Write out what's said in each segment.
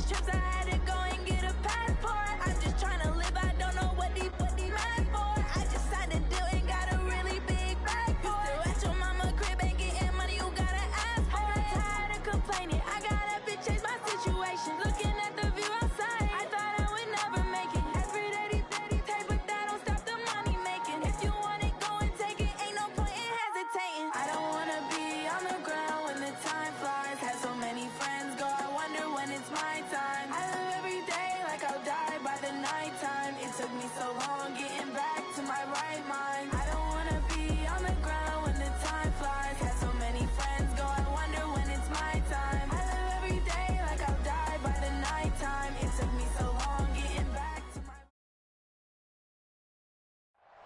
trips, I had to go and get a passport. I'm just trying to live, I don't know what these mad for. I just signed a deal and got a really big bag for it. Still at your mama crib and getting money, you gotta ask for it. I'm tired of complaining, I gotta change my situation. Looking at the view outside, I thought I would never make it. Every day these take, but that don't stop the money making. If you want it, go and take it, ain't no point in hesitating. I don't wanna be on the ground when the time flies. Had so many friends go, I wonder when it's my time. I live every day like I'll die by the nighttime. It took me so long getting back to my right mind. I don't wanna be on the ground when the time flies. Had so many friends go, I wonder when it's my time. I live every day like I'll die by the nighttime. It took me so long getting back to my...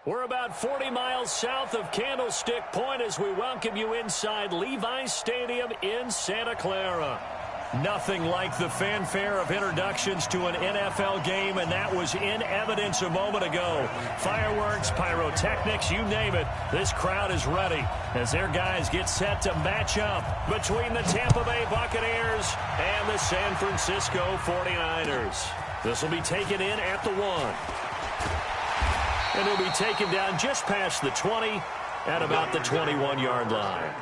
We're about 40 miles south of Candlestick Point as we welcome you inside Levi's Stadium in Santa Clara. Nothing like the fanfare of introductions to an NFL game, and that was in evidence a moment ago. Fireworks, pyrotechnics, you name it. This crowd is ready as their guys get set to match up between the Tampa Bay Buccaneers and the San Francisco 49ers. This will be taken in at the 1. And it'll be taken down just past the 20 at about the 21-yard line.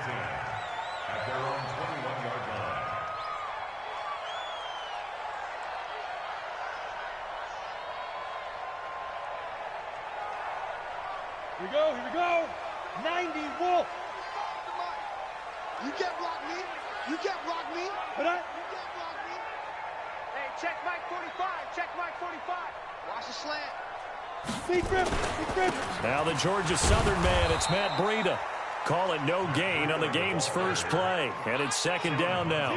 Here we go. 90 Wolf. You can't block me. You can't block me. But I... You can't block me. Hey, check Mike 45. Check Mike 45. Watch the slant. Big grip. Now the Georgia Southern man, it's Matt Breida. Call it no gain on the game's first play. And it's second down now.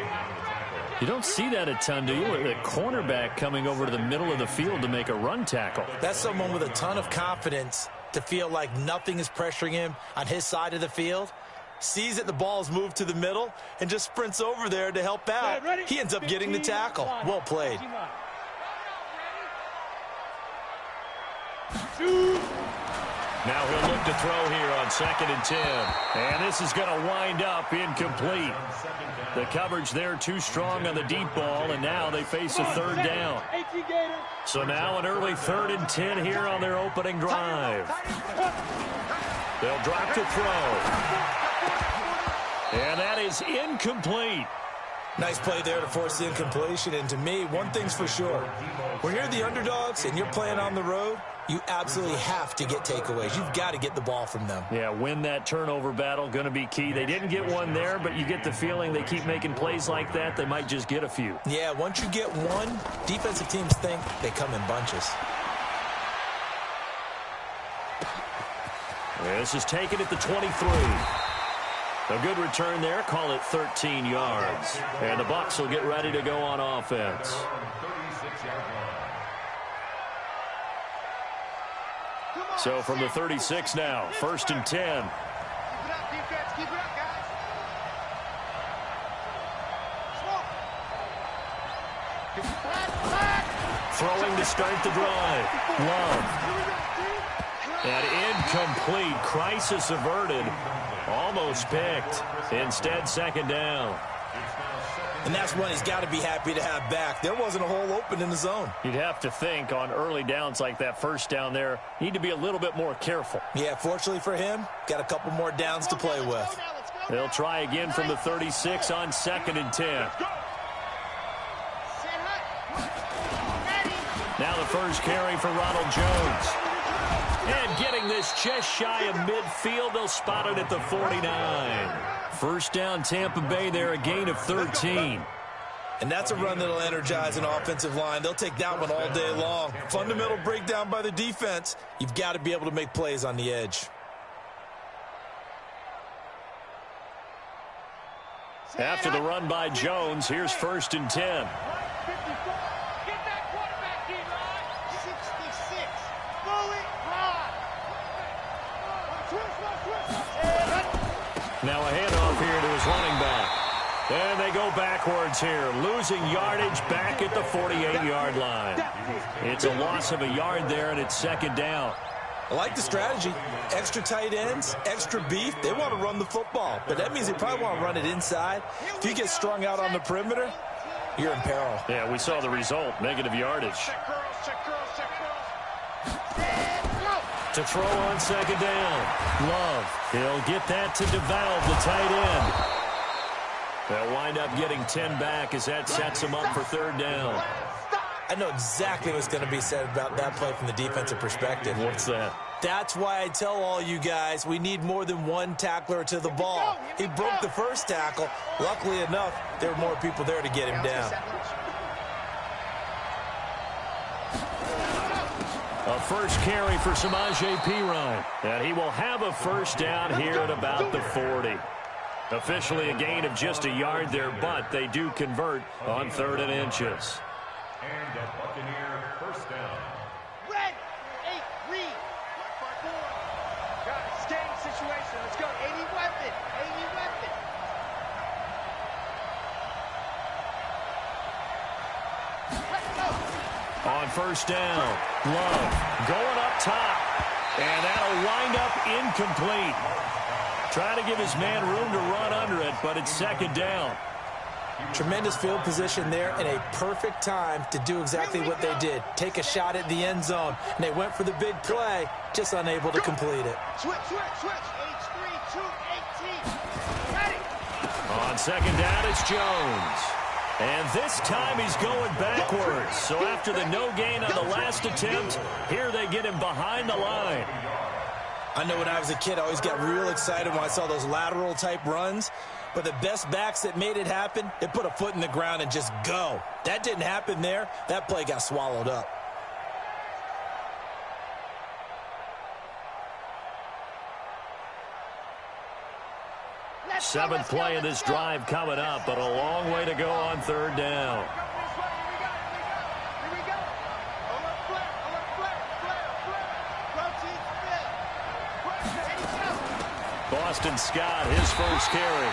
You don't see that a ton, do you? A cornerback coming over to the middle of the field to make a run tackle. That's someone with a ton of confidence to feel like nothing is pressuring him on his side of the field. Sees that the ball is moved to the middle and just sprints over there to help out. He ends up getting the tackle. Well played. Now he'll look to throw here on 2nd and 10. And this is going to wind up incomplete. The coverage there too strong on the deep ball, and now they face a third down. So now an early 3rd and 10 here on their opening drive. They'll drop to throw. And that is incomplete. Nice play there to force the incompletion. And to me, one thing's for sure. When you're the underdogs and you're playing on the road, you absolutely have to get takeaways. You've got to get the ball from them. Yeah, win that turnover battle, going to be key. They didn't get one there, but you get the feeling they keep making plays like that, they might just get a few. Yeah, once you get one, defensive teams think they come in bunches. This is taken at the 23. A good return there. Call it 13 yards. And the Bucs will get ready to go on offense. So from the 36 now, 1st and 10. Keep it up, defense. Keep it up, guys. Throwing to start the drive. Love. And incomplete. Crisis averted. Almost picked. Instead, 2nd down. And that's one he's got to be happy to have back. There wasn't a hole open in the zone. You'd have to think on early downs like that first down there, need to be a little bit more careful. Yeah, fortunately for him, got a couple more downs to play with. They'll try again from the 36 on 2nd and 10. Now the first carry for Ronald Jones. And getting this just shy of midfield, they'll spot it at the 49. First down, Tampa Bay there, a gain of 13. And that's a run that'll energize an offensive line. They'll take that one all day long. Fundamental breakdown by the defense. You've got to be able to make plays on the edge. After the run by Jones, here's 1st and 10. Now a handoff here to his running back. And they go backwards here, losing yardage back at the 48-yard line. It's a loss of a yard there, and it's 2nd down. I like the strategy. Extra tight ends, extra beef. They want to run the football, but that means they probably want to run it inside. If you get strung out on the perimeter, you're in peril. Yeah, we saw the result. Negative yardage. Check girls, check girls, check girls. To throw on second down. Love. He'll get that to DeValve, the tight end. They'll wind up getting 10 back as that sets him up for third down. I know exactly what's going to be said about that play from the defensive perspective. What's that? That's why I tell all you guys we need more than one tackler to the ball. He broke the first tackle. Luckily enough, there were more people there to get him down. A first carry for Samaje Perine. And he will have a first down here at about the 40. Officially a gain of just a yard there, but they do convert on 3rd and inches. And at Buccaneer, first down. Red, 8, read. Got it, skating situation. Let's go. 80 weapon, 80 weapon. Let's go. On first down, Love going up top. And that'll wind up incomplete. Trying to give his man room to run under it, but it's second down. Tremendous field position there and a perfect time to do exactly what they did. Take a shot at the end zone. And they went for the big play, just unable to complete it. Switch, switch, switch. H3, 2, 18. Ready. On second down, it's Jones. And this time he's going backwards. So after the no gain on the last attempt, here they get him behind the line. I know when I was a kid, I always got real excited when I saw those lateral type runs. But the best backs that made it happen, they put a foot in the ground and just go. That didn't happen there. That play got swallowed up. Seventh play of this drive coming up, but a long way to go on third down. Boston Scott, his first carry.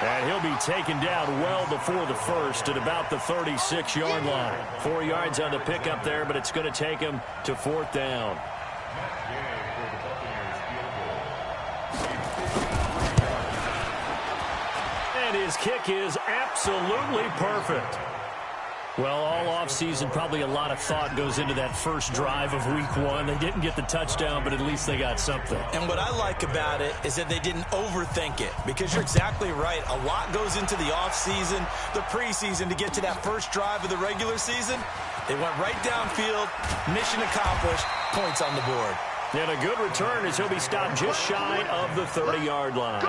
And he'll be taken down well before the first at about the 36-yard line. 4 yards on the pickup there, but it's going to take him to 4th down. And his kick is absolutely perfect. Well, all offseason, probably a lot of thought goes into that first drive of week 1. They didn't get the touchdown, but at least they got something. And what I like about it is that they didn't overthink it, because you're exactly right. A lot goes into the offseason, the preseason to get to that first drive of the regular season. They went right downfield, mission accomplished, points on the board. And a good return as he'll be stopped just shy of the 30-yard line.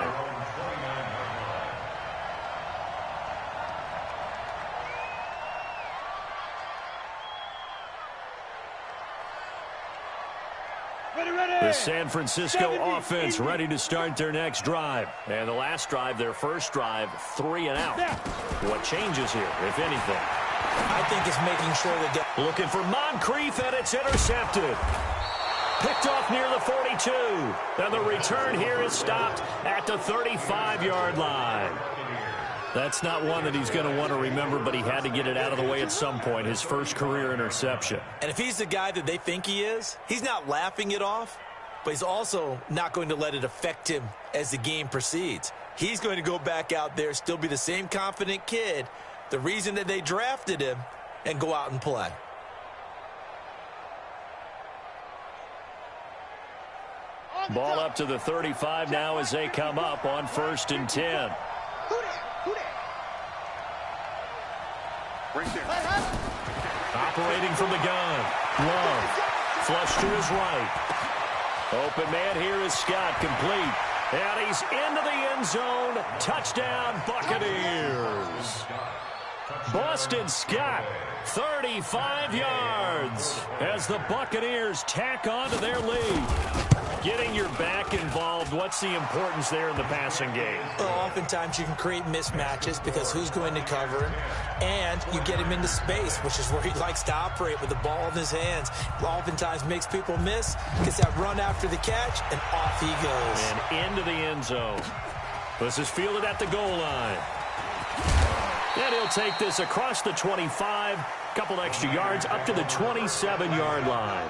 The San Francisco offense ready to start their next drive. And the last drive, their first drive, 3 and out. What changes here, if anything? I think it's making sure that they're looking for Moncrief, and it's intercepted. Picked off near the 42. And the return here is stopped at the 35-yard line. That's not one that he's going to want to remember, but he had to get it out of the way at some point, his first career interception. And if he's the guy that they think he is, he's not laughing it off, but he's also not going to let it affect him as the game proceeds. He's going to go back out there, still be the same confident kid, the reason that they drafted him, and go out and play. Ball up to the 35 now as they come up on 1st and 10. Right there. Operating from the gun. Love. Flush to his right. Open man here is Scott, complete. And he's into the end zone. Touchdown, Buccaneers. Boston Scott, 35 yards as the Buccaneers tack on to their lead. Getting your back involved, what's the importance there in the passing game? Well, oftentimes you can create mismatches because who's going to cover him, and you get him into space, which is where he likes to operate with the ball in his hands. Oftentimes makes people miss, gets that run after the catch, and off he goes. And into the end zone. This is fielded at the goal line. And he'll take this across the 25, couple extra yards up to the 27-yard line.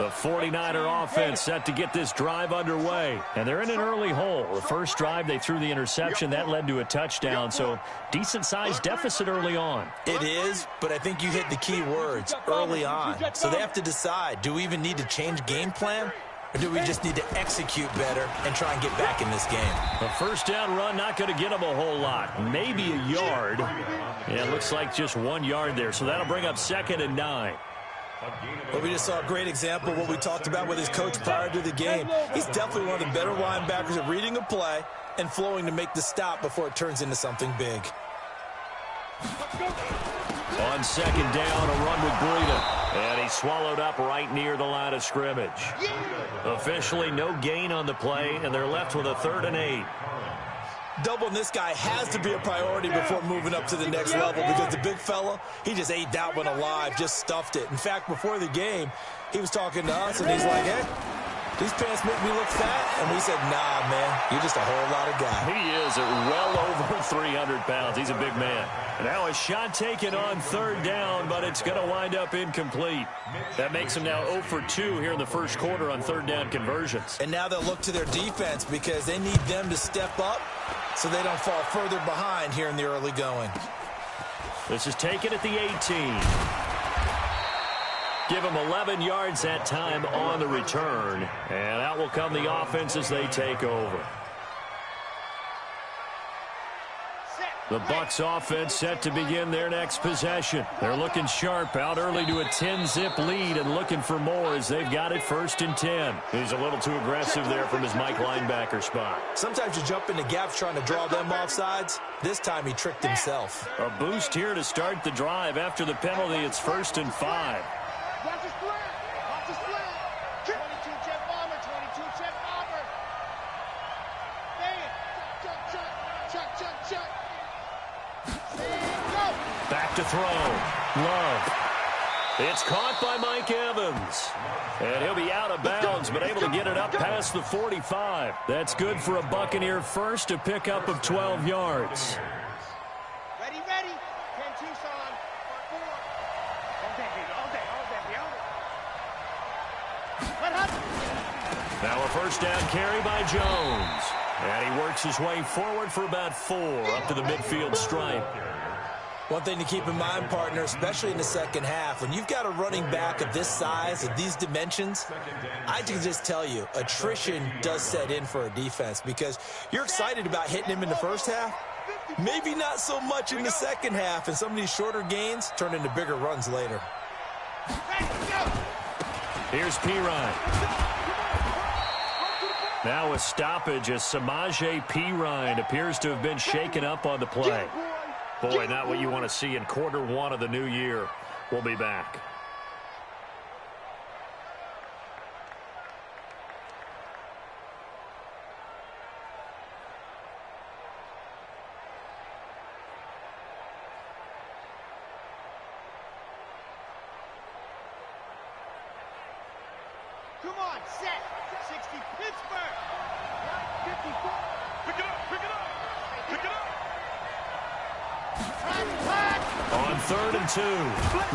The 49er offense set to get this drive underway. And they're in an early hole. The first drive, they threw the interception. That led to a touchdown. So decent-sized deficit early on. It is, but I think you hit the key words, early on. So they have to decide, do we even need to change game plan? Or do we just need to execute better and try and get back in this game? A first down run, not going to get them a whole lot. Maybe a yard. Yeah, it looks like just 1 yard there. So that'll bring up 2nd and 9. Well, we just saw a great example of what we talked about with his coach prior to the game. He's definitely one of the better linebackers at reading a play and flowing to make the stop before it turns into something big. On 2nd down, a run with Breida. And he's swallowed up right near the line of scrimmage. Officially no gain on the play, and they're left with a 3rd and 8. Doubling this guy has to be a priority before moving up to the next level because the big fella, he just ate that one alive, just stuffed it. In fact, before the game, he was talking to us, and he's like, hey, these pants make me look fat. And we said, nah, man, you're just a whole lot of guy. He is at well over 300 pounds. He's a big man. And now a shot taken on 3rd down, but it's going to wind up incomplete. That makes him now 0 for 2 here in the first quarter on 3rd down conversions. And now they'll look to their defense because they need them to step up so they don't fall further behind here in the early going. This is taken at the 18. Give them 11 yards that time on the return. And out will come the offense as they take over. The Bucs offense set to begin their next possession. They're looking sharp, out early to a 10-zip lead and looking for more as they've got it 1st and 10. He's a little too aggressive there from his Mike linebacker spot. Sometimes you jump into gaps trying to draw them off sides. This time he tricked himself. A boost here to start the drive. After the penalty, it's 1st and 5. Watch the split. Watch the split. 22 jet bomber. 22 jet bomber. Chuck. Back to throw. Love. It's caught by Mike Evans. And he'll be out of bounds, but able to get it up past the 45. That's good for a Buccaneer first, a pickup of 12 yards. Ready. 10 Tucson. Part 4. Now a first down carry by Jones. And he works his way forward for about 4 up to the midfield stripe. One thing to keep in mind, partner, especially in the second half, when you've got a running back of this size, of these dimensions, I can just tell you, attrition does set in for a defense because you're excited about hitting him in the first half, maybe not so much in the second half, and some of these shorter gains turn into bigger runs later. Here's Pirine. Now a stoppage as Samaje Pirine appears to have been shaken up on the play. Boy, not what you want to see in quarter 1 of the new year. We'll be back. Come on, set. 60 Pittsburgh. 54. Pick it up. On 3rd and 2,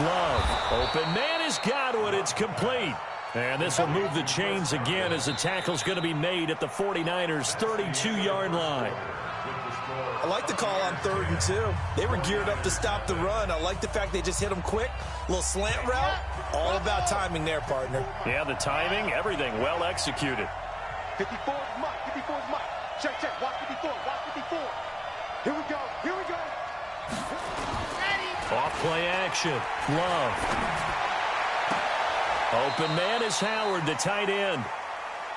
Love. Open man has got it. It's complete. And this will move the chains again as the tackle's going to be made at the 49ers' 32-yard line. I like the call on 3rd and 2. They were geared up to stop the run. I like the fact they just hit them quick. A little slant route. All about timing there, partner. Yeah, the timing, everything well executed. 54 is Mike. 54 is Mike. Check. Watch 54. Here we go. Off play action. Love. Open man is Howard, the tight end.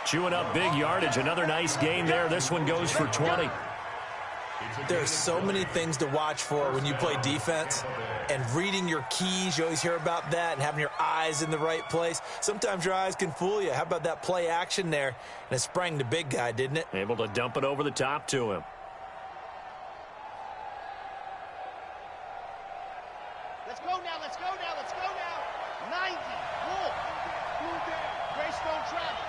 Chewing up big yardage. Another nice gain there. This one goes for 20. There's so many things to watch for when you play defense. And reading your keys, you always hear about that, and having your eyes in the right place. Sometimes your eyes can fool you. How about that play action there? And it sprang the big guy, didn't it? Able to dump it over the top to him. Let's go now. 90. Wolf. Greystone travel.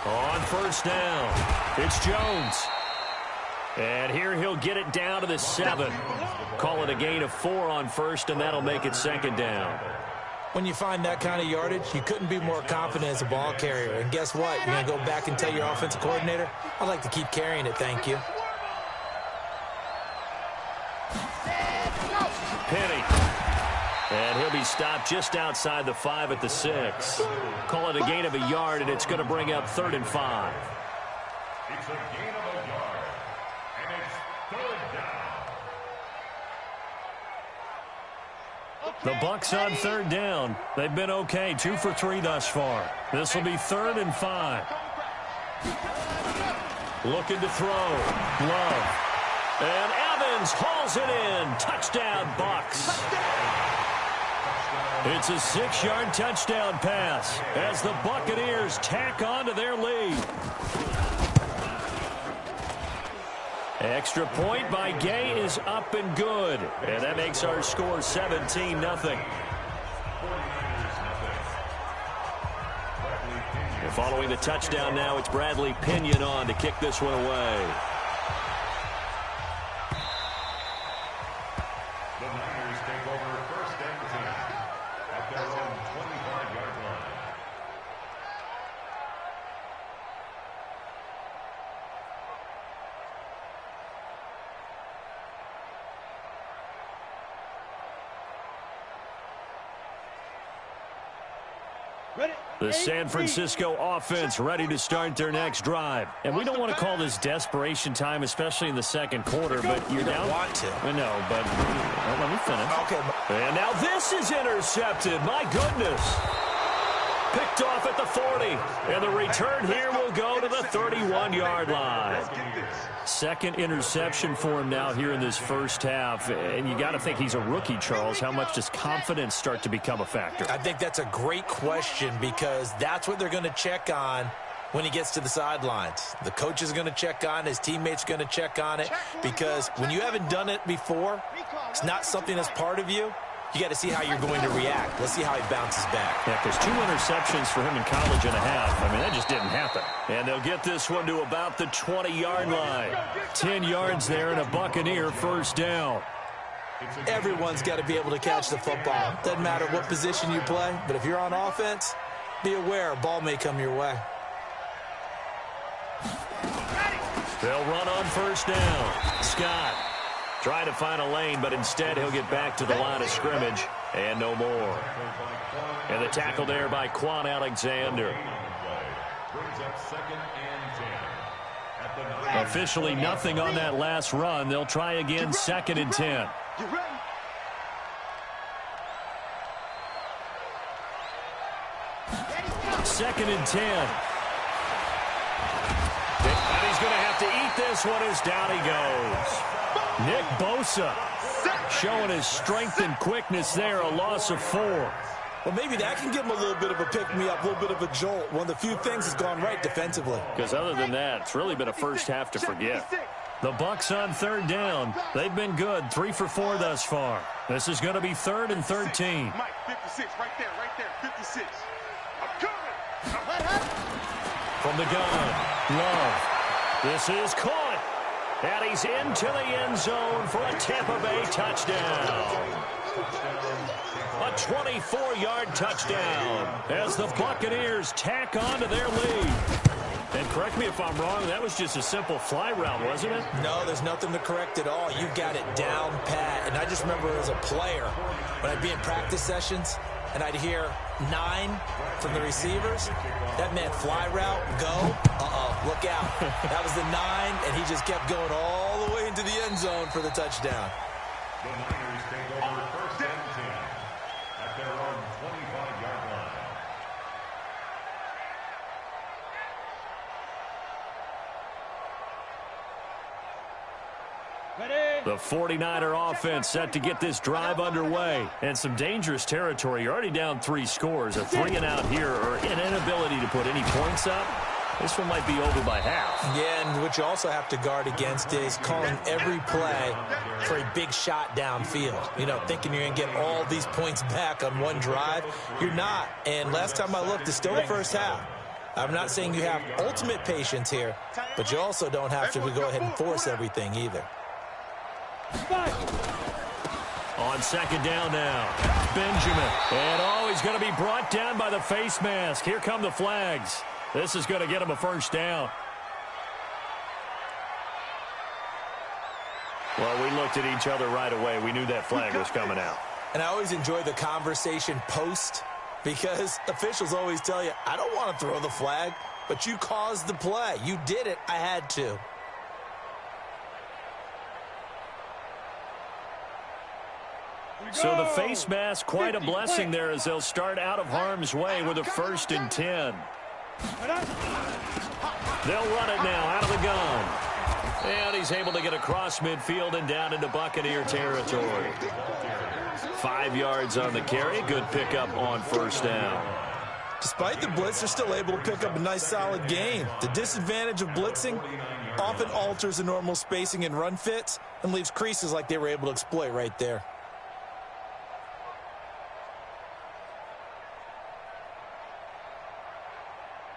On first down, it's Jones. And here he'll get it down to the 7. Call it a gain of 4 on first, and that'll make it 2nd down. When you find that kind of yardage, you couldn't be more confident as a ball carrier. And guess what? You're going to go back and tell your offensive coordinator, I'd like to keep carrying it, thank you. Penny. And he'll be stopped just outside the 5 at the 6. Call it a gain of a yard, and it's going to bring up 3rd and 5. It's a gain of a yard, and it's 3rd down. The Bucs on 3rd down. They've been okay, 2 for 3 thus far. This will be 3rd and 5. Looking to throw. Love. And Evans hauls it in. Touchdown, Bucs. It's a 6-yard touchdown pass as the Buccaneers tack on to their lead. Extra point by Gay is up and good. And that makes our score 17-0. Following the touchdown now, it's Bradley Pinion on to kick this one away. The Niners take over 1st and 10 at their own 25-yard line. The San Francisco offense ready to start their next drive. And we don't want to call this desperation time, especially in the second quarter, but you're down. Want to. I know, but let me finish. Okay. And now this is intercepted. My goodness. Picked off at the 40. And the return here will go to the 31-yard line. Second interception for him now here in this first half. And you got to think he's a rookie, Charles. How much does confidence start to become a factor? I think that's a great question because that's what they're going to check on when he gets to the sidelines. The coach is going to check on, his teammates are going to check on it because when you haven't done it before, it's not something that's part of you. You got to see how you're going to react. Let's see how he bounces back. Yeah, because 2 interceptions for him in college and a half. I mean, that just didn't happen. And they'll get this one to about the 20-yard line. 10 yards there and a Buccaneer first down. Everyone's got to be able to catch the football. Doesn't matter what position you play, but if you're on offense, be aware a ball may come your way. They'll run on first down. Scott trying to find a lane, but instead he'll get back to the line of scrimmage and no more. And the tackle there by Quan Alexander. Officially nothing on that last run. They'll try again 2nd and 10. 2nd and 10. And he's going to have to eat this one as down he goes. Nick Bosa showing his strength and quickness there, a loss of 4. Well, maybe that can give him a little bit of a pick-me-up, a little bit of a jolt. One of the few things that's gone right defensively. Because other than that, it's really been a first half to forget. The Bucs on 3rd down. They've been good, 3 for 4 thus far. This is going to be 3rd and 13. Mike, 56, right there, 56. I'm coming. From the gun, Love. This is caught. And he's into the end zone for a Tampa Bay touchdown. A 24-yard touchdown as the Buccaneers tack on to their lead. And correct me if I'm wrong, that was just a simple fly route, wasn't it? No, there's nothing to correct at all. You got it down pat. And I just remember as a player, when I'd be in practice sessions, and I'd hear 9 from the receivers. That meant fly route, go. Look out. That was the 9, and he just kept going all the way into the end zone for the touchdown. The Niners take over 1st and 10 at their own 25-yard line. The 49er offense set to get this drive underway. And some dangerous territory. You're already down 3 scores. A 3-and-out here or an inability to put any points up. This one might be over by half. Yeah, and what you also have to guard against is calling every play for a big shot downfield. You know, thinking you're going to get all these points back on one drive. You're not. And last time I looked, it's still the first half. I'm not saying you have ultimate patience here, but you also don't have to go ahead and force everything either. On second down now, Benjamin. And, he's going to be brought down by the face mask. Here come the flags. This is going to get him a first down. Well, we looked at each other right away. We knew that flag was coming out. And I always enjoy the conversation post because officials always tell you, I don't want to throw the flag, but you caused the play. You did it. I had to. So the face mask, quite a blessing there as they'll start out of harm's way with a 1st and 10. They'll run it now out of the gun. And he's able to get across midfield and down into Buccaneer territory. 5 yards on the carry. Good pickup on first down. Despite the blitz, they're still able to pick up a nice, solid gain. The disadvantage of blitzing often alters the normal spacing and run fits and leaves creases like they were able to exploit right there.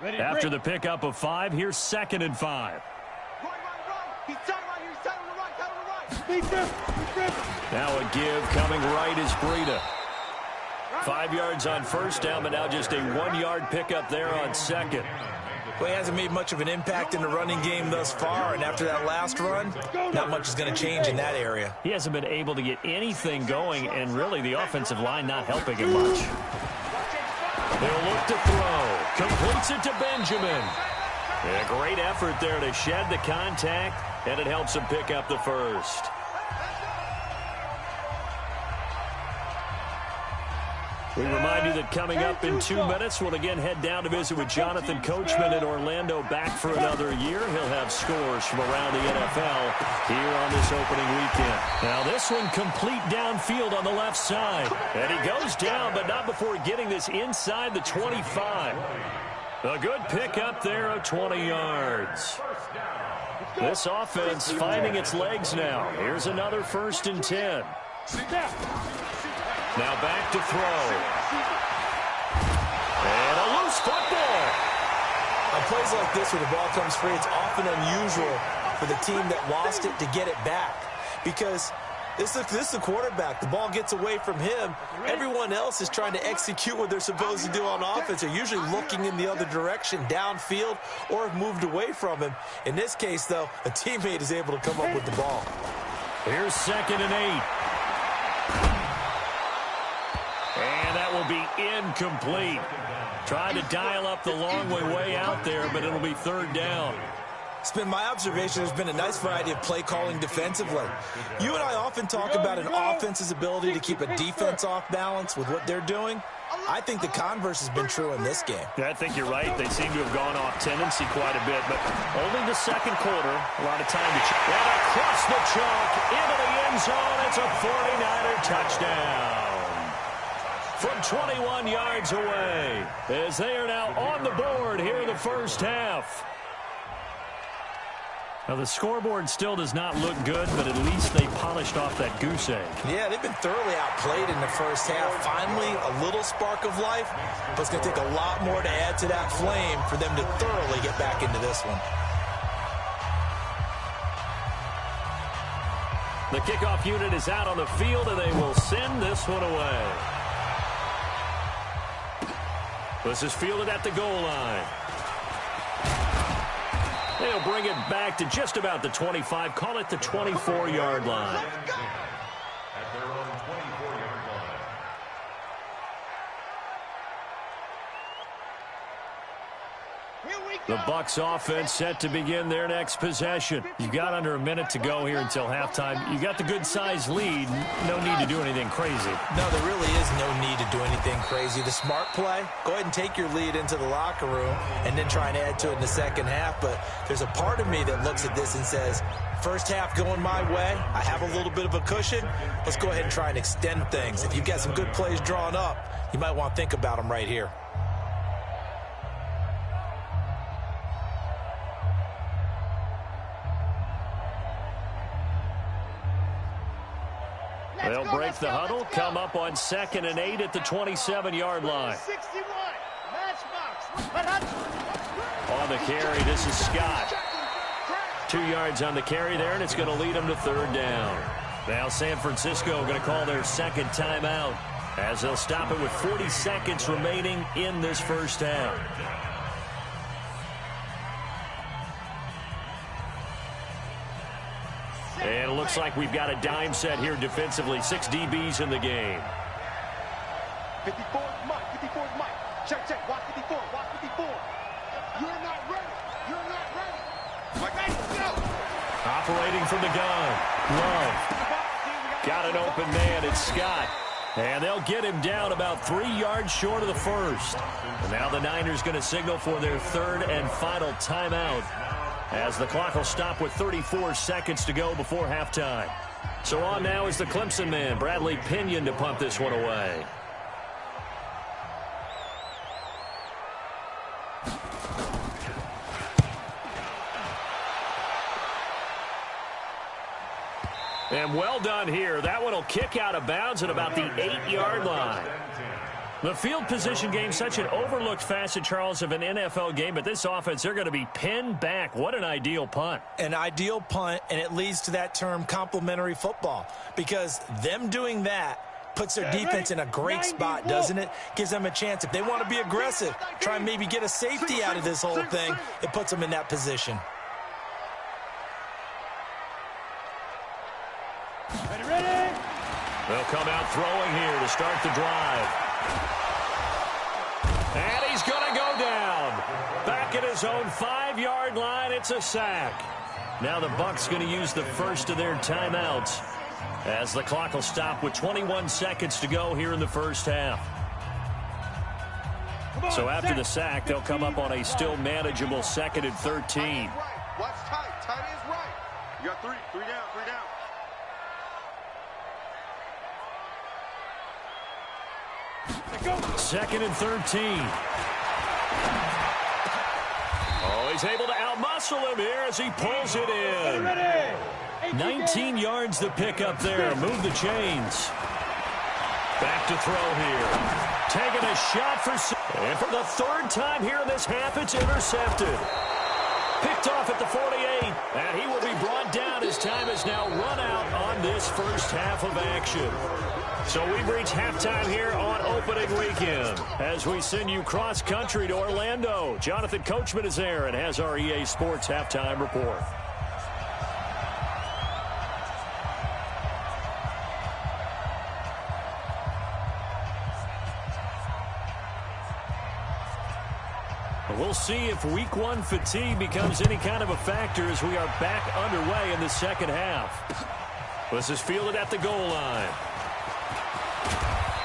After the pickup of 5, here's 2nd and 5. He's tight right here. He's tight on the right. Tight on the right. Now a give coming right is Breida. 5 yards on first down, but now just a 1-yard pickup there on 2nd. Well, he hasn't made much of an impact in the running game thus far, and after that last run, not much is going to change in that area. He hasn't been able to get anything going, and really the offensive line not helping him much. They'll look to throw. Completes it to Benjamin. A great effort there to shed the contact, and it helps him pick up the first. We remind you that coming up in 2 minutes, we'll again head down to visit with Jonathan Coachman in Orlando, back for another year. He'll have scores from around the NFL here on this opening weekend. Now this one complete downfield on the left side. And he goes down, but not before getting this inside the 25. A good pickup there of 20 yards. This offense finding its legs now. Here's another 1st and 10. Now back to throw. And a loose football. On plays like this where the ball comes free, it's often unusual for the team that lost it to get it back. Because this is the quarterback. The ball gets away from him. Everyone else is trying to execute what they're supposed to do on offense. They're usually looking in the other direction, downfield, or have moved away from him. In this case, though, a teammate is able to come up with the ball. Here's 2nd and 8. And that will be incomplete. Trying to dial up the long way out there, but it'll be 3rd down. It's been my observation there's been a nice variety of play calling defensively. You and I often talk about an offense's ability to keep a defense off balance with what they're doing. I think the converse has been true in this game. Yeah, I think you're right. They seem to have gone off tendency quite a bit, but only the 2nd quarter. A lot of time to check. And across the chalk into the end zone. It's a 49er touchdown. From 21 yards away, as they are now on the board here in the first half. Now, the scoreboard still does not look good, but at least they polished off that goose egg. Yeah, they've been thoroughly outplayed in the first half. Finally, a little spark of life, but it's going to take a lot more to add to that flame for them to thoroughly get back into this one. The kickoff unit is out on the field, and they will send this one away. This is fielded at the goal line. They'll bring it back to just about the 25. Call it the 24-yard line. At their own 24-yard line. The Bucs offense set to begin their next possession. You've got under a minute to go here until halftime. You got the good-sized lead. No need to do anything crazy. No, there really is no need to do anything crazy. The smart play, go ahead and take your lead into the locker room and then try and add to it in the second half. But there's a part of me that looks at this and says, first half going my way, I have a little bit of a cushion. Let's go ahead and try and extend things. If you've got some good plays drawn up, you might want to think about them right here. They'll break the huddle, come up on 2nd and 8 at the 27-yard line. 61. Matchbox. On the carry, this is Scott. 2 yards on the carry there, and it's going to lead him to 3rd down. Now San Francisco going to call their second timeout as they'll stop it with 40 seconds remaining in this first half. And it looks like we've got a dime set here defensively. 6 DBs in the game. 54 is Mike. 54 is Mike. Check, check. Watch 54. Watch 54. You're not ready. You're not ready. Mike, ready. Go. Operating from the gun. Love. Got an open man. It's Scott. And they'll get him down about 3 yards short of the first. And now the Niners going to signal for their third and final timeout, as the clock will stop with 34 seconds to go before halftime. So on now is the Clemson man, Bradley Pinion, to punt this one away. And well done here. That one will kick out of bounds at about the 8-yard line. The field position game, such an overlooked facet, Charles, of an NFL game, but this offense, they're going to be pinned back. What an ideal punt. An ideal punt, and it leads to that term complementary football, because them doing that puts their defense in a great spot, doesn't it? Gives them a chance. If they want to be aggressive, try and maybe get a safety out of this whole thing, it puts them in that position. Ready? They'll come out throwing here to start the drive. And he's going to go down. Back at his own 5-yard line, it's a sack. Now the Bucs going to use the first of their timeouts, as the clock will stop with 21 seconds to go here in the first half. So after the sack, they'll come up on a still manageable 2nd and 13. Watch tight. Tight is right. You got 3. 3 down. 3 down. Second and 13. Oh, he's able to outmuscle him here as he pulls it in. 19 yards the pickup there. Move the chains. Back to throw here. Taking a shot for... And for the 3rd time here in this half, it's intercepted. Picked off at the 48. And he will be brought down as time is now run out on this first half of action. So we've reached halftime here on opening weekend as we send you cross-country to Orlando. Jonathan Coachman is there and has our EA Sports halftime report. We'll see if Week 1 fatigue becomes any kind of a factor as we are back underway in the second half. This is fielded at the goal line.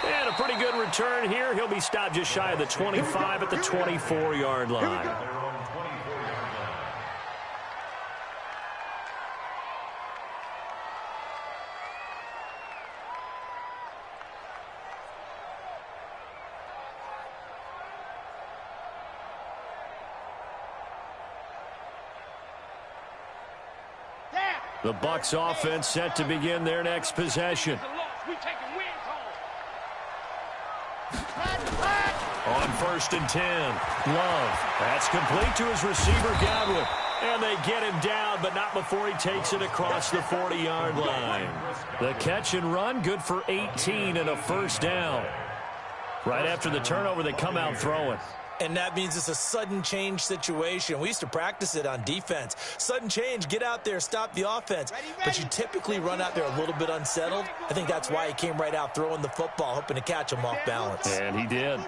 And a pretty good return here. He'll be stopped just shy of the 25 at the 24-yard line. The Bucs offense set to begin their next possession. On 1st and 10, Love. That's complete to his receiver, Godwin. And they get him down, but not before he takes it across the 40-yard line. The catch and run, good for 18 and a first down. Right after the turnover, they come out throwing. And that means it's a sudden change situation. We used to practice it on defense. Sudden change, get out there, stop the offense. But you typically run out there a little bit unsettled. I think that's why he came right out throwing the football, hoping to catch him off balance. And he did.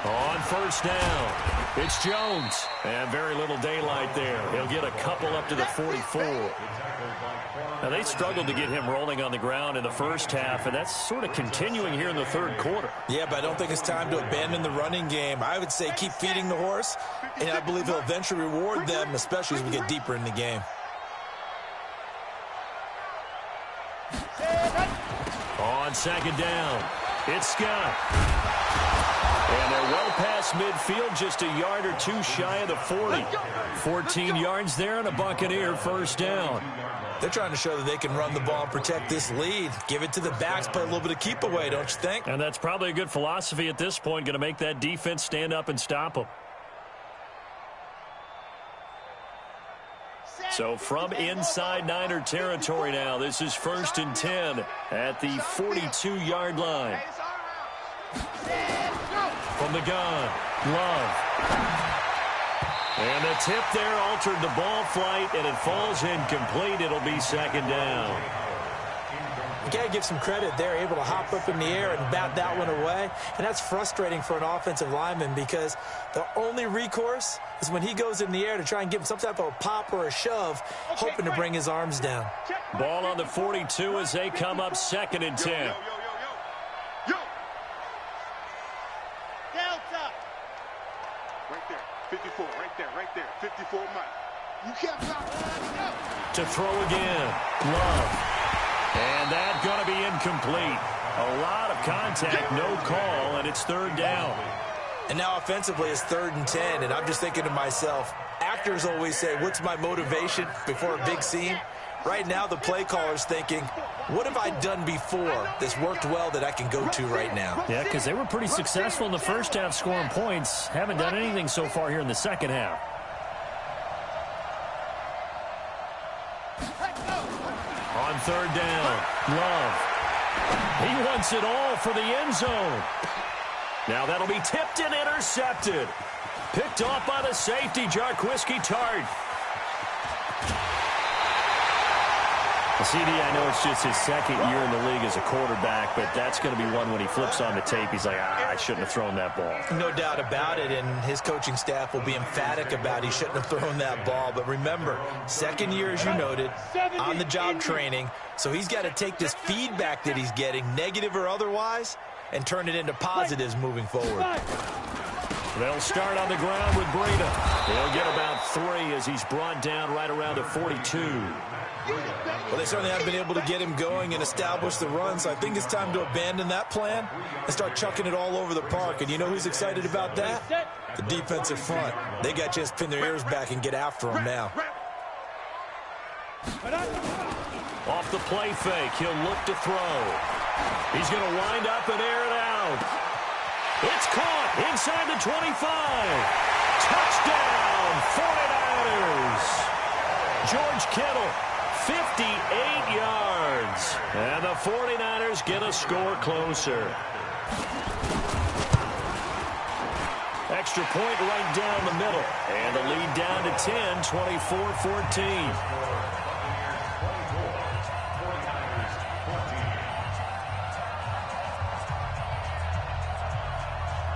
On 1st down, it's Jones. And very little daylight there. He'll get a couple up to the 44. Now, they struggled to get him rolling on the ground in the first half, and that's sort of continuing here in the 3rd quarter. Yeah, but I don't think it's time to abandon the running game. I would say keep feeding the horse, and I believe he'll eventually reward them, especially as we get deeper in the game. On 2nd down, it's Scott. And they're well past midfield, just a yard or 2 shy of the 40. 14 yards there and a Buccaneer first down. They're trying to show that they can run the ball and protect this lead. Give it to the backs, play a little bit of keep away, don't you think? And that's probably a good philosophy at this point, going to make that defense stand up and stop them. So from inside Niner territory now, this is 1st and 10 at the 42-yard line. From the gun, Love. And the tip there altered the ball flight, and it falls incomplete. It'll be 2nd down. You got to give some credit. They're able to hop up in the air and bat that one away. And that's frustrating for an offensive lineman because the only recourse is when he goes in the air to try and give him some type of a pop or a shove, hoping to bring his arms down. Ball on the 42 as they come up 2nd and 10. Delta. Right there. 54. Right there. 54 Mike. You can't stop. To throw again. Love. And that's going to be incomplete. A lot of contact, no call, and it's 3rd down. And now offensively it's 3rd and 10, and I'm just thinking to myself, actors always say, what's my motivation before a big scene? Right now the play caller's thinking, what have I done before that's worked well that I can go to right now? Yeah, because they were pretty successful in the first half scoring points. Haven't done anything so far here in the second half. On 3rd down, Love. He wants it all for the end zone. Now that'll be tipped and intercepted. Picked off by the safety, Jarquiski Tart. CD, I know it's just his 2nd year in the league as a quarterback, but that's going to be one when he flips on the tape. He's like, I shouldn't have thrown that ball. No doubt about it, and his coaching staff will be emphatic about he shouldn't have thrown that ball. But remember, 2nd year, as you noted, on-the-job training, so he's got to take this feedback that he's getting, negative or otherwise, and turn it into positives moving forward. They'll start on the ground with Breida. He'll get about 3 as he's brought down right around the 42. Well, they certainly haven't been able to get him going and establish the run, so I think it's time to abandon that plan and start chucking it all over the park. And you know who's excited about that? The defensive front. They got a chance to pin their ears back and get after him now. Off the play fake, he'll look to throw. He's going to wind up and air it out. It's caught inside the 25. Touchdown, 49ers. George Kittle, 58 yards. And the 49ers get a score closer. Extra point right down the middle. And the lead down to 10, 24-14.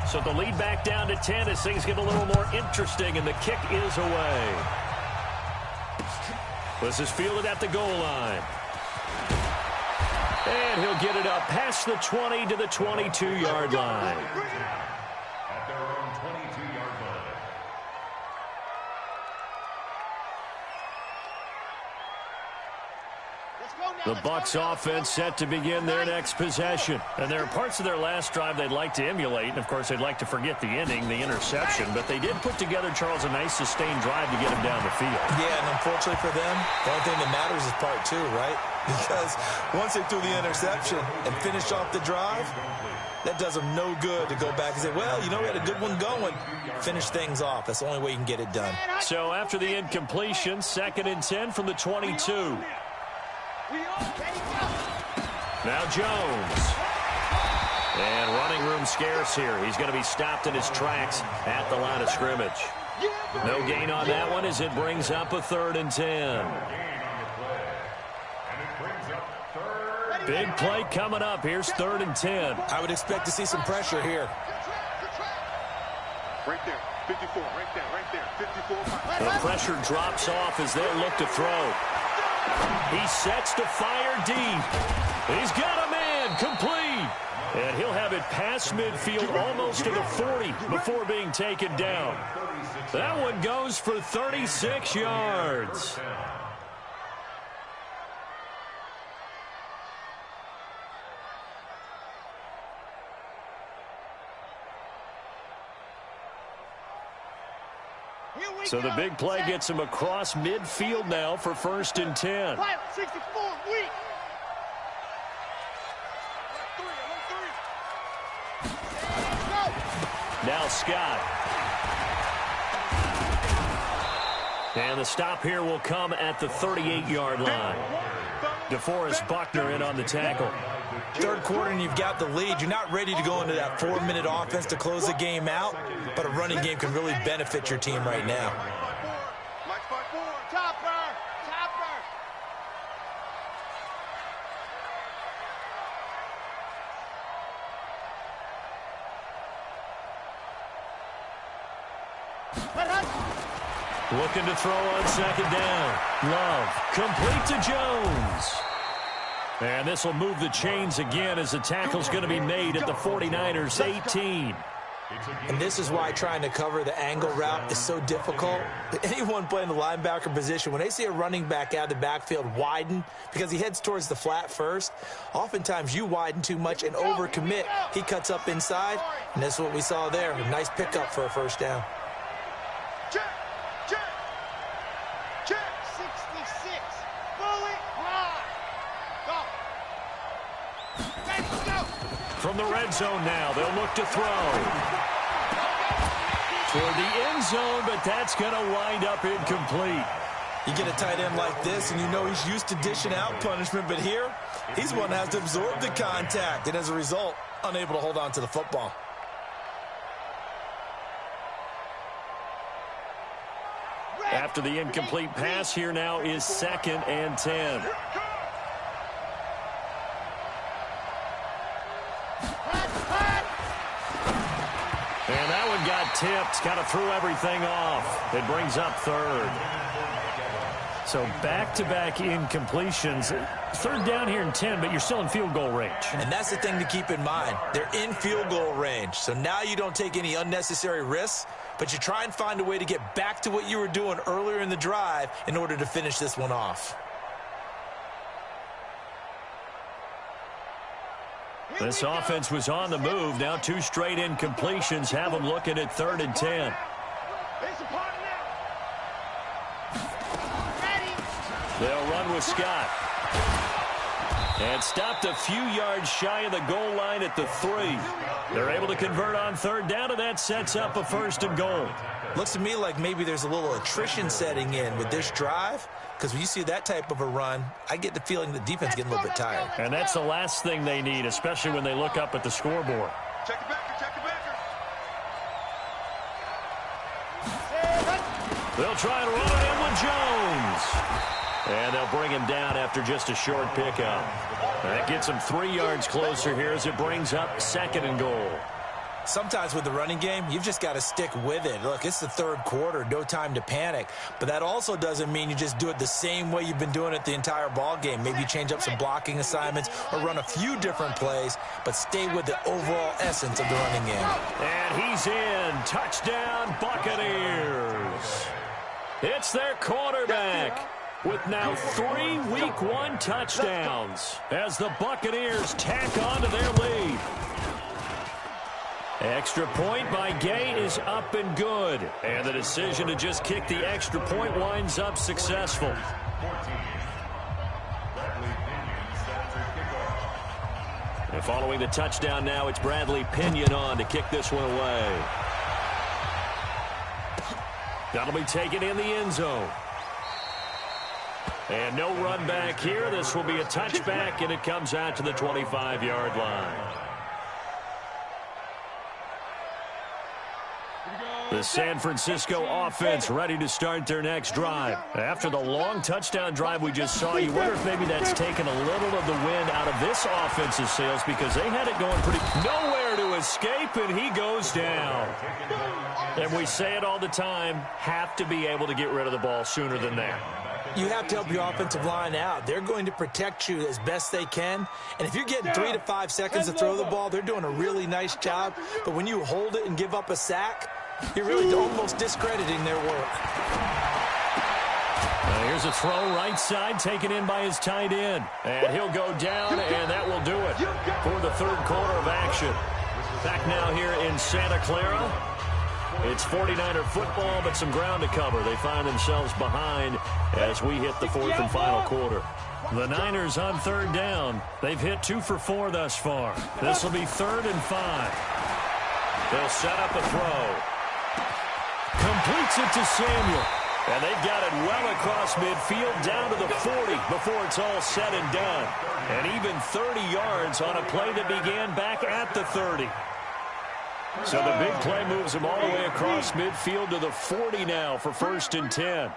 So the lead back down to 10 as things get a little more interesting, and the kick is away. This is fielded at the goal line. And he'll get it up past the 20 to the 22-yard line. At their own 22-yard line. The Bucs offense set to begin their next possession. And there are parts of their last drive they'd like to emulate. And, of course, they'd like to forget the inning, the interception. But they did put together, Charles, a nice sustained drive to get him down the field. Yeah, and unfortunately for them, the only thing that matters is part 2, right? Because once they threw the interception and finished off the drive, that does them no good to go back and say, well, you know, we had a good one going. Finish things off. That's the only way you can get it done. So after the incompletion, 2nd and 10 from the 22. Now Jones. And running room scarce here. He's going to be stopped in his tracks at the line of scrimmage. No gain on that one as it brings up a 3rd and 10. Big play coming up. Here's 3rd and 10. I would expect to see some pressure here. Right there. 54. Right there. 54. The pressure drops off as they look to throw. He sets to fire deep. He's got a man, complete. And he'll have it past midfield almost to the 40 before being taken down. That one goes for 36 yards. So the big play gets him across midfield now for 1st and 10. 64, weak. Now Scott. And the stop here will come at the 38-yard line. DeForest Buckner in on the tackle. Third quarter and you've got the lead. You're not ready to go into that 4-minute offense to close the game out, but a running game can really benefit your team right now. Looking to throw on second down. Love, complete to Jones. And this will move the chains again as the tackle's going to be made at the 49ers 18. And this is why trying to cover the angle route is so difficult. Anyone playing the linebacker position, when they see a running back out of the backfield widen because he heads towards the flat first, oftentimes you widen too much and overcommit. He cuts up inside, and that's what we saw there. A nice pickup for a first down. Check, 66, bullet, ride. Go. Ready, go. From the red zone now, they'll look to throw. Toward the end zone, but that's going to wind up incomplete. You get a tight end like this, and you know he's used to dishing out punishment, but here, he's one that has to absorb the contact, and as a result, unable to hold on to the football. After the incomplete pass, here now is 2nd and 10. And that one got tipped. Kind of threw everything off. It brings up 3rd. So back-to-back incompletions. 3rd down here and 10, but you're still in field goal range. And that's the thing to keep in mind. They're in field goal range. So now you don't take any unnecessary risks, but you try and find a way to get back to what you were doing earlier in the drive in order to finish this one off. This offense was on the move. Now 2 straight incompletions have them looking at 3rd and 10. They'll run with Scott. And stopped a few yards shy of the goal line at the 3. They're able to convert on 3rd down, and that sets up a 1st and goal. Looks to me like maybe there's a little attrition setting in with this drive, because when you see that type of a run, I get the feeling the defense is getting a little bit tired. And that's the last thing they need, especially when they look up at the scoreboard. Check the backer, check the backer. They'll try and run it in with Jones. And they'll bring him down after just a short pickup. That gets him 3 yards closer here as it brings up 2nd and goal. Sometimes with the running game, you've just got to stick with it. Look, it's the 3rd quarter, no time to panic. But that also doesn't mean you just do it the same way you've been doing it the entire ball game. Maybe change up some blocking assignments or run a few different plays, but stay with the overall essence of the running game. And he's in. Touchdown, Buccaneers. It's their quarterback with now 3 Week 1 touchdowns as the Buccaneers tack on to their lead. Extra point by Gay is up and good. And the decision to just kick the extra point winds up successful. And following the touchdown now, it's Bradley Pinion on to kick this one away. That'll be taken in the end zone. And no run back here. This will be a touchback, and it comes out to the 25-yard line. The San Francisco offense ready to start their next drive. After the long touchdown drive we just saw, you wonder if maybe that's taken a little of the wind out of this offense's sails because they had it going pretty nowhere to escape, and he goes down. And we say it all the time, have to be able to get rid of the ball sooner than that. You have to help your offensive line out. They're going to protect you as best they can. And if you're getting 3 to 5 seconds to throw the ball, they're doing a really nice job. But when you hold it and give up a sack, you're really almost discrediting their work. Here's a throw right side taken in by his tight end. And he'll go down, and that will do it for the 3rd quarter of action. Back now here in Santa Clara. It's 49er football, but some ground to cover. They find themselves behind as we hit the 4th and final quarter. The Niners on 3rd down. They've hit 2 for 4 thus far. This will be 3rd and 5. They'll set up a throw. Completes it to Samuel. And they've got it well across midfield down to the 40 before it's all said and done. And even 30 yards on a play that began back at the 30. So the big play moves them all the way across midfield to the 40 now for 1st and 10.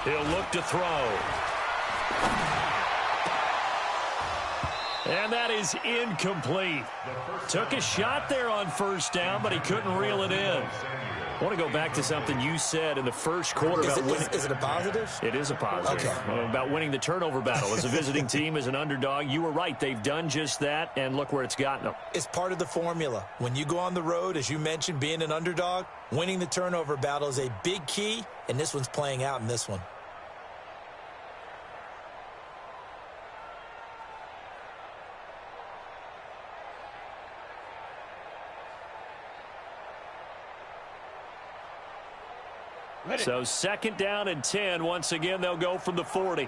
He'll look to throw. And that is incomplete. Took a shot there on 1st down, but he couldn't reel it in. I want to go back to something you said in the first quarter about winning. Is it a positive? It is a positive. Okay. About winning the turnover battle. As a visiting team, as an underdog, you were right. They've done just that, and look where it's gotten them. It's part of the formula. When you go on the road, as you mentioned, being an underdog, winning the turnover battle is a big key, and this one's playing out in this one. So 2nd down and 10. Once again, they'll go from the 40.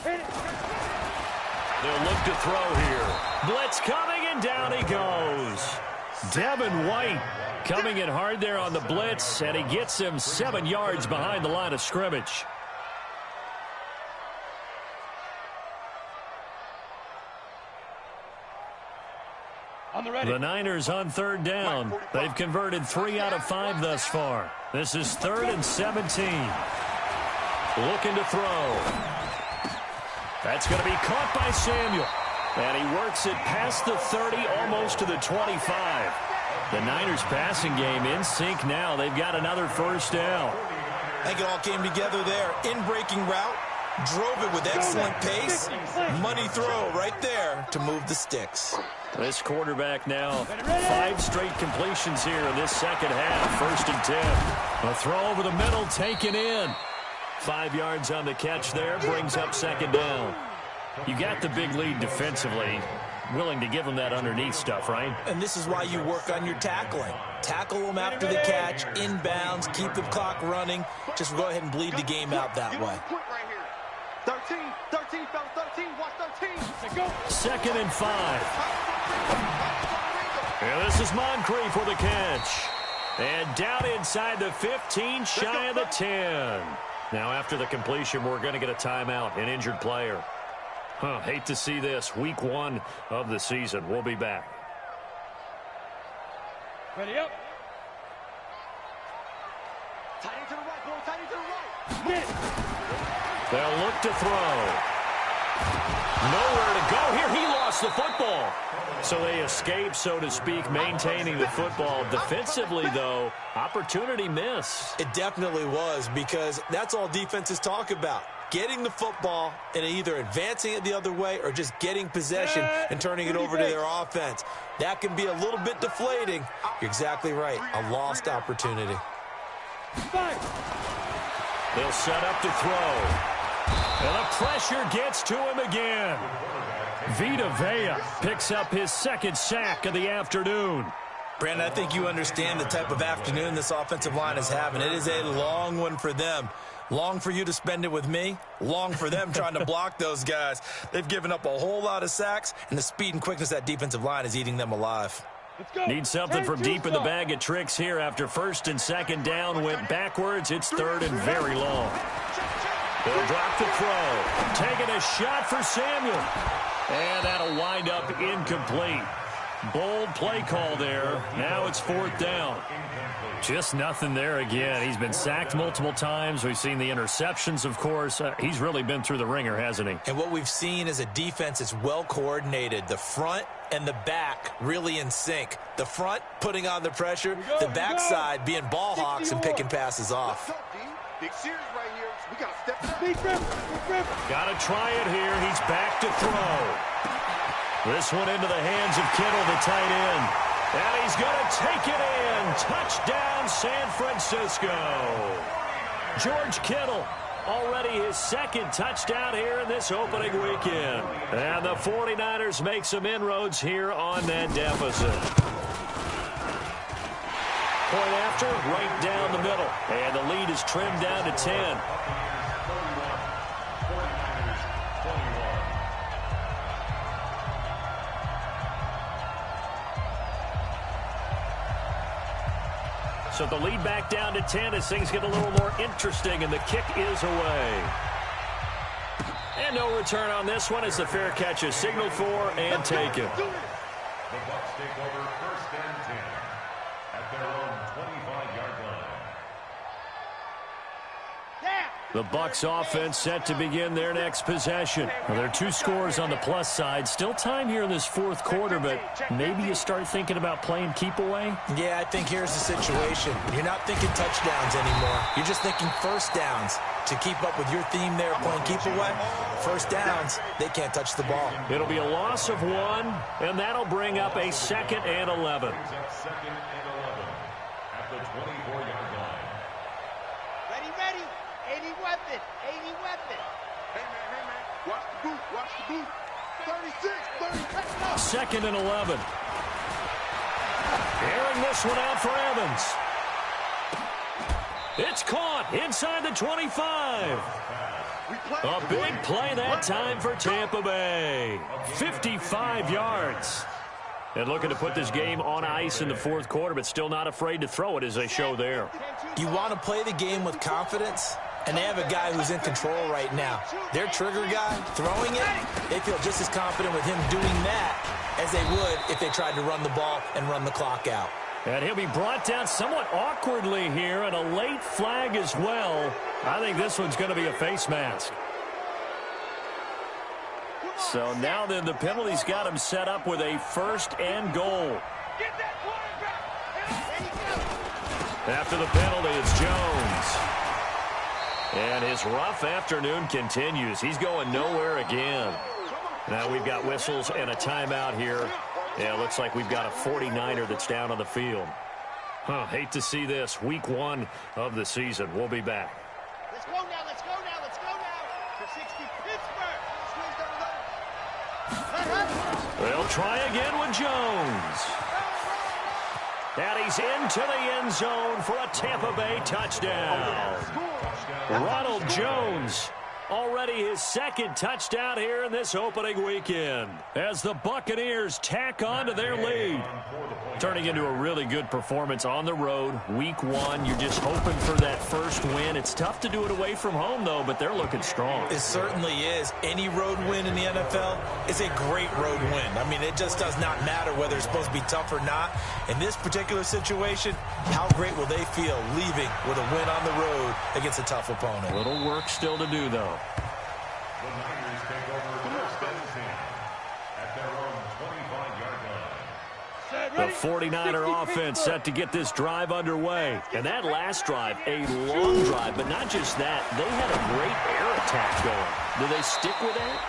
They'll look to throw here. Blitz coming, and down he goes. Devin White coming in hard there on the blitz, and he gets him 7 yards behind the line of scrimmage. The Niners on 3rd down. They've converted 3 out of 5 thus far. This is 3rd and 17. Looking to throw. That's going to be caught by Samuel. And he works it past the 30, almost to the 25. The Niners passing game in sync now. They've got another 1st down. I think it all came together there. In-breaking route. Drove it with excellent pace. Money throw right there to move the sticks. This quarterback now, 5 straight completions here in this second half. 1st and 10. A throw over the middle, taken in. 5 yards on the catch there, brings up 2nd down. You got the big lead defensively. Willing to give them that underneath stuff, right? And this is why you work on your tackling. Tackle them after the catch, inbounds, keep the clock running. Just go ahead and bleed the game out that way. 13, fellas, 13, watch 13. 2nd and 5. And this is Moncrief for the catch. And down inside the 15, shy of the 10. Now after the completion, we're going to get a timeout, an injured player. Hate to see this. Week 1 of the season. We'll be back. Ready up. Tight end to the right, boy, tight end to the right. They'll look to throw. Nowhere to go here. He lost the football. So they escape, so to speak, maintaining the football. Defensively, though, opportunity miss. It definitely was, because that's all defenses talk about. Getting the football and either advancing it the other way or just getting possession and turning it over to their offense. That can be a little bit deflating. You're exactly right. A lost opportunity. They'll set up to throw. And the pressure gets to him again. Vita Vea picks up his 2nd sack of the afternoon. Brandon, I think you understand the type of afternoon this offensive line is having. It is a long one for them. Long for you to spend it with me. Long for them trying to block those guys. They've given up a whole lot of sacks, and the speed and quickness of that defensive line is eating them alive. Need something from deep in the bag of tricks here after 1st and 2nd down went backwards. It's 3rd and very long. They'll drop the throw. Taking a shot for Samuel. And that'll wind up incomplete. Bold play call there. Now it's 4th down. Just nothing there again. He's been sacked multiple times. We've seen the interceptions, of course. He's really been through the ringer, hasn't he? And what we've seen is a defense that's well coordinated. The front and the back really in sync. The front putting on the pressure. The backside being ball hawks and picking passes off. Big series right here. We got to step up. Got to try it here. He's back to throw. This one into the hands of Kittle, the tight end. And he's going to take it in. Touchdown, San Francisco. George Kittle, already his 2nd touchdown here in this opening weekend. And the 49ers make some inroads here on that deficit. point after, right down the middle. And the lead is trimmed down to 10. So the lead back down to 10 as things get a little more interesting, and the kick is away. And no return on this one as the fair catch is signaled for and taken. The Bucs take over 1st and 10 at their own 25-yard line. The Bucs offense set to begin their next possession. Well, there are 2 scores on the plus side. Still time here in this 4th quarter, but maybe you start thinking about playing keep away? Yeah, I think here's the situation. You're not thinking touchdowns anymore. You're just thinking first downs. To keep up with your theme there, playing keep away, first downs, they can't touch the ball. It'll be a loss of 1, and that'll bring up a 2nd and 11. Brings up 2nd and 11 at the 24-yard line. Ready. 80 weapon. Hey, man. Watch the boot. 36, 30. 2nd and 11. Airing this one out for Evans. It's caught inside the 25. A big play that time for Tampa Bay. 55 yards. And looking to put this game on ice in the 4th quarter, but still not afraid to throw it as they show there. You want to play the game with confidence, and they have a guy who's in control right now. Their trigger guy, throwing it, they feel just as confident with him doing that as they would if they tried to run the ball and run the clock out. And he'll be brought down somewhat awkwardly here, and a late flag as well. I think this one's going to be a face mask. So now then, the penalty's got him set up with a 1st and goal. After the penalty, it's Jones. And his rough afternoon continues. He's going nowhere again. Now we've got whistles and a timeout here. Yeah, looks like we've got a 49er that's down on the field. Hate to see this. Week 1 of the season. We'll be back. Let's go now. 360 Pittsburgh. They'll try again with Jones. And he's into the end zone for a Tampa Bay touchdown. Ronald Jones, already his 2nd touchdown here in this opening weekend, as the Buccaneers tack on to their lead. Turning into a really good performance on the road. Week 1, you're just hoping for that first win. It's tough to do it away from home, though, but they're looking strong. It certainly is. Any road win in the NFL is a great road win. I mean, it just does not matter whether it's supposed to be tough or not. In this particular situation, how great will they feel leaving with a win on the road against a tough opponent? A little work still to do, though. The Niners take over 1st and 10 at their own 25-yard line. The 49er offense set to get this drive underway. And that last drive, a long drive, but not just that. They had a great air attack going. Do they stick with that?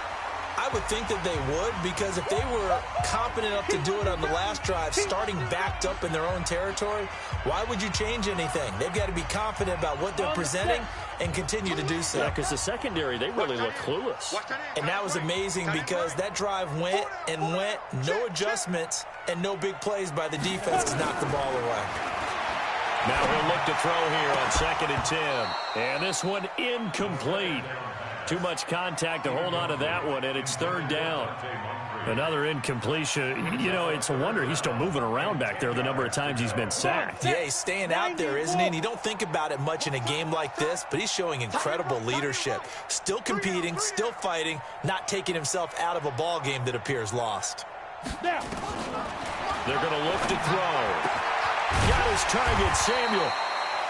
I would think that they would, because if they were competent enough to do it on the last drive, starting backed up in their own territory, why would you change anything? They've got to be confident about what they're presenting and continue to do so. Yeah, because the secondary, they really look clueless. And that was amazing because that drive went and went, no adjustments and no big plays by the defense to knock the ball away. Now he'll look to throw here on 2nd and 10. And this one incomplete. Too much contact to hold on to that one, and it's 3rd down. Another incompletion. You know, it's a wonder he's still moving around back there the number of times he's been sacked. Yeah, he's staying out there, isn't he? And you don't think about it much in a game like this, but he's showing incredible leadership. Still competing, still fighting, not taking himself out of a ball game that appears lost. They're going to look to throw. Got his target, Samuel.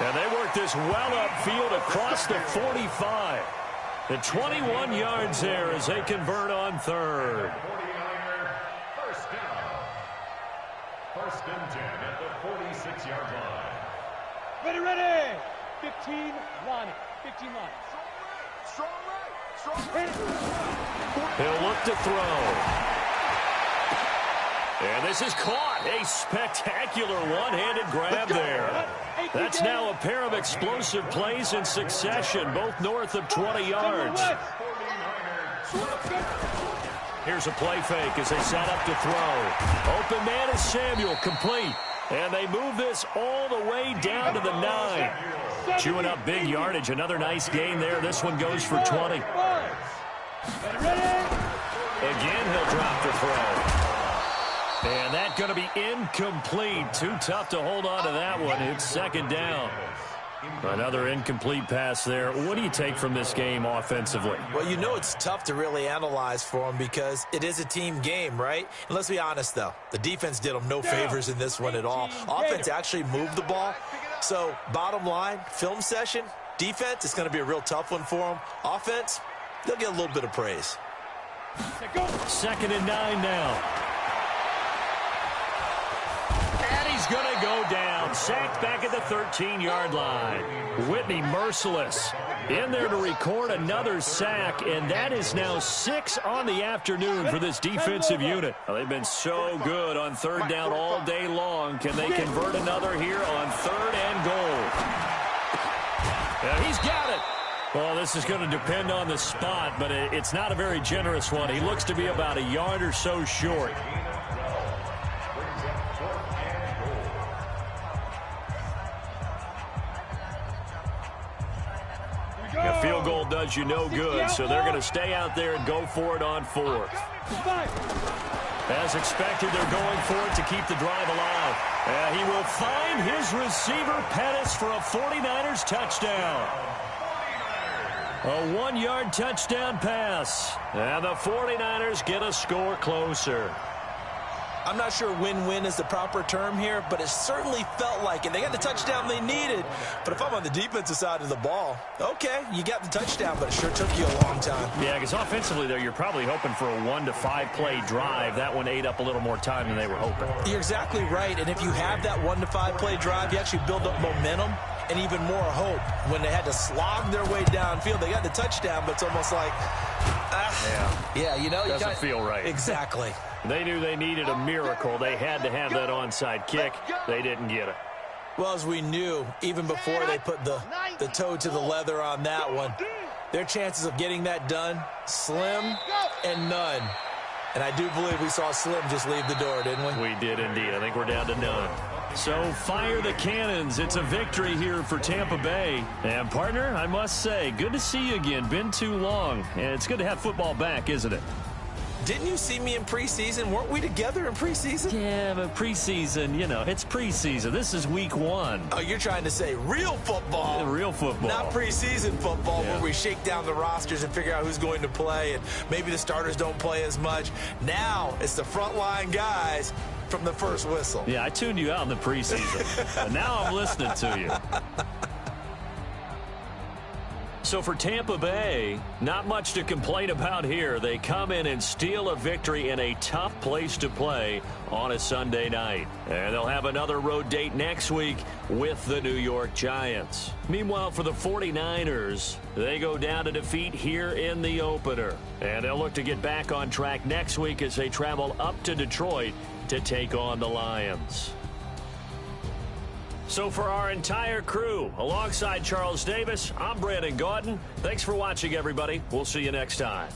And they work this well upfield across the 45. The 21 yards there as they convert on 3rd. 49er, 1st down. 1st and 10 at the 46-yard line. Ready. 15 line. Strong right. He'll look to throw. And this is caught. A spectacular one-handed grab there. That's now a pair of explosive plays in succession, both north of 20 yards. Here's a play fake as they set up to throw. Open man is Samuel, complete. And they move this all the way down to the 9. Chewing up big yardage. Another nice gain there. This one goes for 20. Again, he'll drop the throw. And that's going to be incomplete. Too tough to hold on to that one. It's second down. Another incomplete pass there. What do you take from this game offensively? Well, you know it's tough to really analyze for them because it is a team game, right? And let's be honest, though. The defense did them no favors in this one at all. Offense actually moved the ball. So, bottom line, film session, defense, it's going to be a real tough one for them. Offense, they'll get a little bit of praise. Second and 9 now. And he's going to go down. Sacked back at the 13-yard line. Whitney merciless. In there to record another sack, and that is now 6 on the afternoon for this defensive unit. Well, they've been so good on third down all day long. Can they convert another here on third and goal? Yeah, he's got it. Well, this is going to depend on the spot, but it's not a very generous one. He looks to be about a yard or so short. A field goal does you no good, so they're going to stay out there and go for it on fourth. As expected, they're going for it to keep the drive alive. He will find his receiver, Pettis, for a 49ers touchdown. A 1-yard touchdown pass. And the 49ers get a score closer. I'm not sure win-win is the proper term here, but it certainly felt like it. They got the touchdown they needed. But if I'm on the defensive side of the ball, okay, you got the touchdown, but it sure took you a long time. Yeah, because offensively, though, you're probably hoping for a 1 to 5 play drive. That one ate up a little more time than they were hoping. You're exactly right. And if you have that 1 to 5 play drive, you actually build up momentum and even more hope. When they had to slog their way downfield, they got the touchdown, but it's almost like, yeah, you know, doesn't feel right. Exactly. They knew they needed a miracle. They had to have that onside kick. They didn't get it. Well, as we knew, even before they put the toe to the leather on that one, their chances of getting that done, slim and none. And I do believe we saw Slim just leave the door, didn't we? We did indeed. I think we're down to none. So fire the cannons. It's a victory here for Tampa Bay. And, partner, I must say, good to see you again. Been too long. And it's good to have football back, isn't it? Didn't you see me in preseason? Weren't we together in preseason? Yeah, but preseason, you know, it's preseason. This is week 1. Oh, you're trying to say real football. Yeah, real football. Not preseason football where we shake down the rosters and figure out who's going to play, and maybe the starters don't play as much. Now it's the frontline guys from the first whistle. Yeah, I tuned you out in the preseason, but now I'm listening to you. So for Tampa Bay, not much to complain about here. They come in and steal a victory in a tough place to play on a Sunday night. And they'll have another road date next week with the New York Giants. Meanwhile, for the 49ers, they go down to defeat here in the opener. And they'll look to get back on track next week as they travel up to Detroit to take on the Lions. So for our entire crew, alongside Charles Davis, I'm Brandon Gaudin. Thanks for watching, everybody. We'll see you next time.